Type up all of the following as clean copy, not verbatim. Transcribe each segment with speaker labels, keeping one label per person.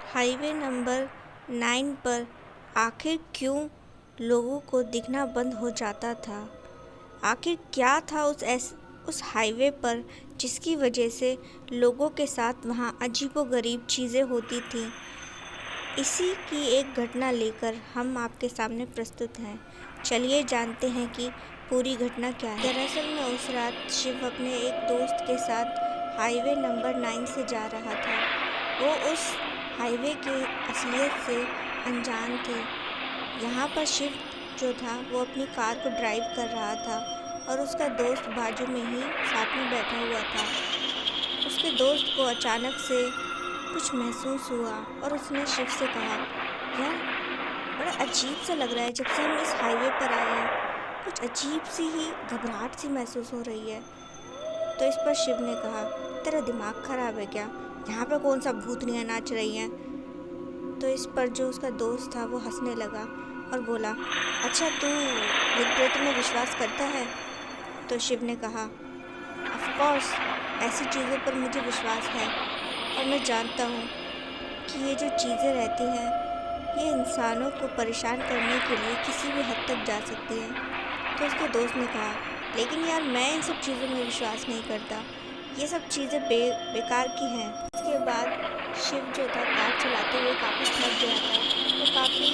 Speaker 1: Highway number 9 पर आखिर क्यों लोगों को दिखना बंद हो जाता था? आखिर क्या था उस हाईवे पर जिसकी वजह से लोगों के साथ वहाँ अजीबोगरीब चीज़ें होती थीं? इसी की एक घटना लेकर हम आपके सामने प्रस्तुत हैं। चलिए जानते हैं कि पूरी घटना क्या है। दरअसल में उस रात शिव अपने एक दोस्त के साथ हाईवे नंबर 9 से जा रहा था। वो उस हाईवे के असलियत से अनजान थे। यहाँ पर शिव जो था वो अपनी कार को ड्राइव कर रहा था और उसका दोस्त बाजू में ही साथ में बैठा हुआ था। उसके दोस्त को अचानक से कुछ महसूस हुआ और उसने शिव से कहा, यार बड़ा अजीब सा लग रहा है, जब से हम इस हाईवे पर आए हैं कुछ अजीब सी ही घबराहट सी महसूस हो रही है। तो इस पर शिव ने कहा, तेरा दिमाग खराब है क्या? यहाँ पर कौन सा भूतनियाँ नाच रही हैं? तो इस पर जो उसका दोस्त था वो हंसने लगा और बोला, अच्छा तू भूत प्रेत में विश्वास करता है? तो शिव ने कहा, ऑफ कोर्स ऐसी चीज़ों पर मुझे विश्वास है और मैं जानता हूँ कि ये जो चीज़ें रहती हैं ये इंसानों को परेशान करने के लिए किसी भी हद तक जा सकती हैं। तो उसके दोस्त ने कहा, लेकिन यार मैं इन सब चीज़ों में विश्वास नहीं करता, ये सब चीज़ें बेकार की हैं। इसके बाद शिव जो था कार चलाते हुए काफ़ी थक गया था। वो काफ़ी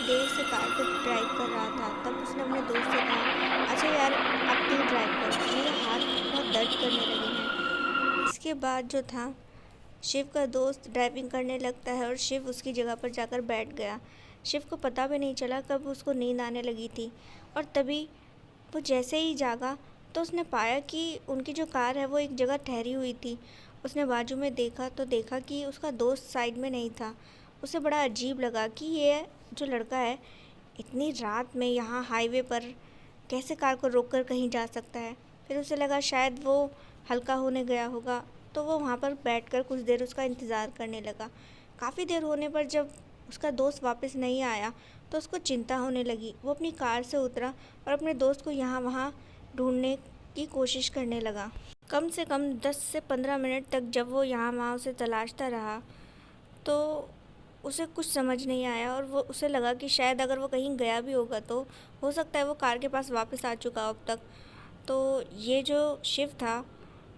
Speaker 1: देर से कार को ड्राइव कर रहा था। तब उसने अपने दोस्त से कहा, अच्छा यार अब तू ड्राइव कर, मेरे हाथ बहुत दर्द करने लगे हैं। इसके बाद जो था शिव का दोस्त ड्राइविंग करने लगता है और शिव उसकी जगह पर जाकर बैठ गया। शिव को पता भी नहीं चला कब उसको नींद आने लगी थी और तभी वो जैसे ही जागा तो उसने पाया कि उनकी जो कार है वो एक जगह ठहरी हुई थी। उसने बाजू में देखा तो देखा कि उसका दोस्त साइड में नहीं था। उसे बड़ा अजीब लगा कि ये जो लड़का है इतनी रात में यहाँ हाईवे पर कैसे कार को रोककर कहीं जा सकता है। फिर उसे लगा शायद वो हल्का होने गया होगा, तो वो वहाँ पर बैठकर कुछ देर उसका इंतज़ार करने लगा। काफ़ी देर होने पर जब उसका दोस्त वापस नहीं आया तो उसको चिंता होने लगी। वो अपनी कार से उतरा और अपने दोस्त को यहाँ वहाँ ढूंढने की कोशिश करने लगा। कम से कम 10 से 15 मिनट तक जब वो यहाँ वहाँ उसे तलाशता रहा तो उसे कुछ समझ नहीं आया और वो उसे लगा कि शायद अगर वो कहीं गया भी होगा तो हो सकता है वो कार के पास वापस आ चुका हो अब तक। तो ये जो शिव था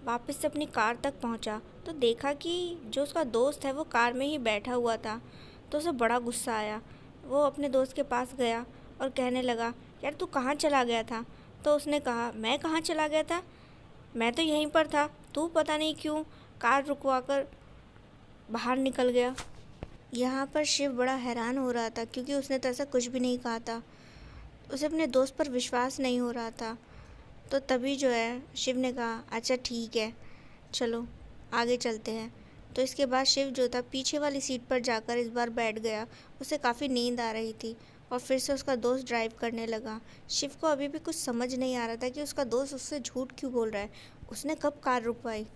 Speaker 1: वापस से अपनी कार तक पहुंचा तो देखा कि जो उसका दोस्त है वो कार में ही बैठा हुआ था। तो उसे बड़ा गुस्सा आया। वो अपने दोस्त के पास गया और कहने लगा, यार तू कहाँ चला गया था? तो उसने कहा, मैं कहाँ चला गया था, मैं तो यहीं पर था, तू पता नहीं क्यों कार रुकवा कर बाहर निकल गया। यहाँ पर शिव बड़ा हैरान हो रहा था क्योंकि उसने तो ऐसा कुछ भी नहीं कहा था। उसे अपने दोस्त पर विश्वास नहीं हो रहा था। तो तभी जो है शिव ने कहा, अच्छा ठीक है चलो आगे चलते हैं। तो इसके बाद शिव जो था पीछे वाली सीट पर जाकर इस बार बैठ गया। उसे काफ़ी नींद आ रही थी और फिर से उसका दोस्त ड्राइव करने लगा। शिव को अभी भी कुछ समझ नहीं आ रहा था कि उसका दोस्त उससे झूठ क्यों बोल रहा है, उसने कब कार रुकवाई।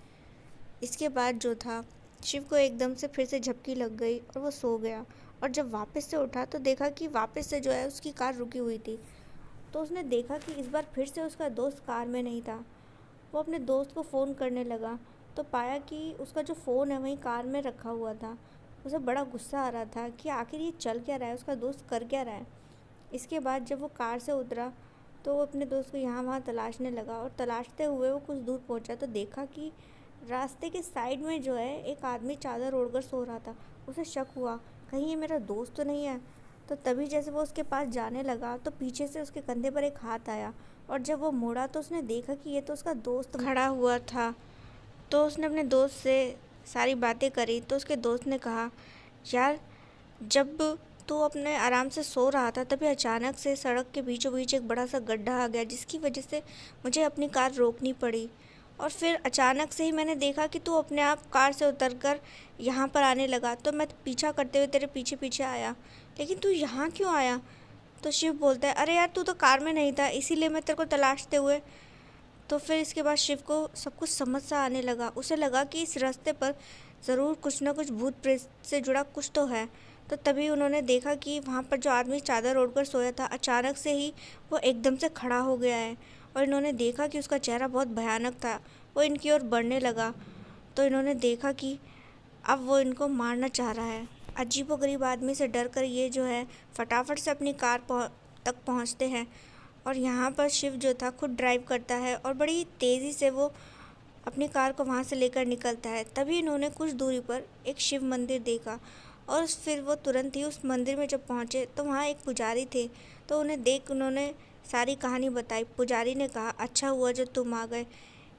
Speaker 1: इसके बाद जो था शिव को एकदम से फिर से झपकी लग गई और वो सो गया। और जब वापस से उठा तो देखा कि वापस से जो है उसकी कार रुकी हुई थी। तो उसने देखा कि इस बार फिर से उसका दोस्त कार में नहीं था। वो अपने दोस्त को फ़ोन करने लगा तो पाया कि उसका जो फ़ोन है वहीं कार में रखा हुआ था। उसे बड़ा गुस्सा आ रहा था कि आखिर ये चल क्या रहा है, उसका दोस्त कर क्या रहा है। इसके बाद जब वो कार से उतरा तो वो अपने दोस्त को यहाँ वहाँ तलाशने लगा और तलाशते हुए वो कुछ दूर पहुँचा तो देखा कि रास्ते के साइड में जो है एक आदमी चादर ओढ़कर सो रहा था। उसे शक हुआ, कहीं ये मेरा दोस्त तो नहीं है। तो तभी जैसे वो उसके पास जाने लगा तो पीछे से उसके कंधे पर एक हाथ आया और जब वो मुड़ा तो उसने देखा कि ये तो उसका दोस्त खड़ा हुआ था। तो उसने अपने दोस्त से सारी बातें करी तो उसके दोस्त ने कहा, यार जब तू अपने आराम से सो रहा था तभी अचानक से सड़क के बीचों बीच एक बड़ा सा गड्ढा आ गया जिसकी वजह से मुझे अपनी कार रोकनी पड़ी। और फिर अचानक से ही मैंने देखा कि तू अपने आप कार से उतरकर यहाँ पर आने लगा तो मैं पीछा करते हुए तेरे पीछे पीछे आया, लेकिन तू यहाँ क्यों आया? तो शिव बोलता है, अरे यार तू तो कार में नहीं था इसीलिए मैं तेरे को तलाशते हुए। तो फिर इसके बाद शिव को सब कुछ समझ सा आने लगा। उसे लगा कि इस रास्ते पर ज़रूर कुछ ना कुछ भूत प्रेत से जुड़ा कुछ तो है। तो तभी उन्होंने देखा कि वहाँ पर जो आदमी चादर ओढ़कर सोया था अचानक से ही वो एकदम से खड़ा हो गया है और इन्होंने देखा कि उसका चेहरा बहुत भयानक था। वो इनकी ओर बढ़ने लगा तो इन्होंने देखा कि अब वो इनको मारना चाह रहा है। अजीबोगरीब आदमी से डर कर ये जो है फटाफट से अपनी कार तक पहुंचते हैं। और यहाँ पर शिव जो था खुद ड्राइव करता है और बड़ी तेज़ी से वो अपनी कार को वहाँ से लेकर निकलता है। तभी इन्होंने कुछ दूरी पर एक शिव मंदिर देखा और फिर वो तुरंत ही उस मंदिर में जब पहुँचे तो वहाँ एक पुजारी थे। तो उन्हें देख उन्होंने सारी कहानी बताई। पुजारी ने कहा, अच्छा हुआ जो तुम आ गए।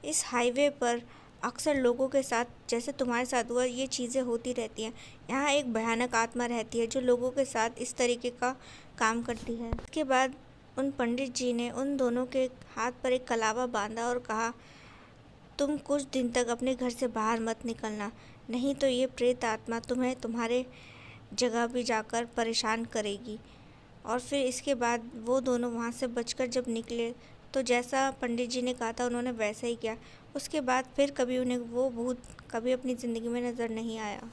Speaker 1: इस हाईवे पर अक्सर लोगों के साथ जैसे तुम्हारे साथ हुआ ये चीज़ें होती रहती हैं। यहाँ एक भयानक आत्मा रहती है जो लोगों के साथ इस तरीके का काम करती है। इसके बाद उन पंडित जी ने उन दोनों के हाथ पर एक कलावा बांधा और कहा, तुम कुछ दिन तक अपने घर से बाहर मत निकलना, नहीं तो ये प्रेत आत्मा तुम्हें तुम्हारे जगह भी जाकर परेशान करेगी। और फिर इसके बाद वो दोनों वहाँ से बचकर जब निकले तो जैसा पंडित जी ने कहा था उन्होंने वैसा ही किया। उसके बाद फिर कभी उन्हें वो भूत कभी अपनी ज़िंदगी में नज़र नहीं आया।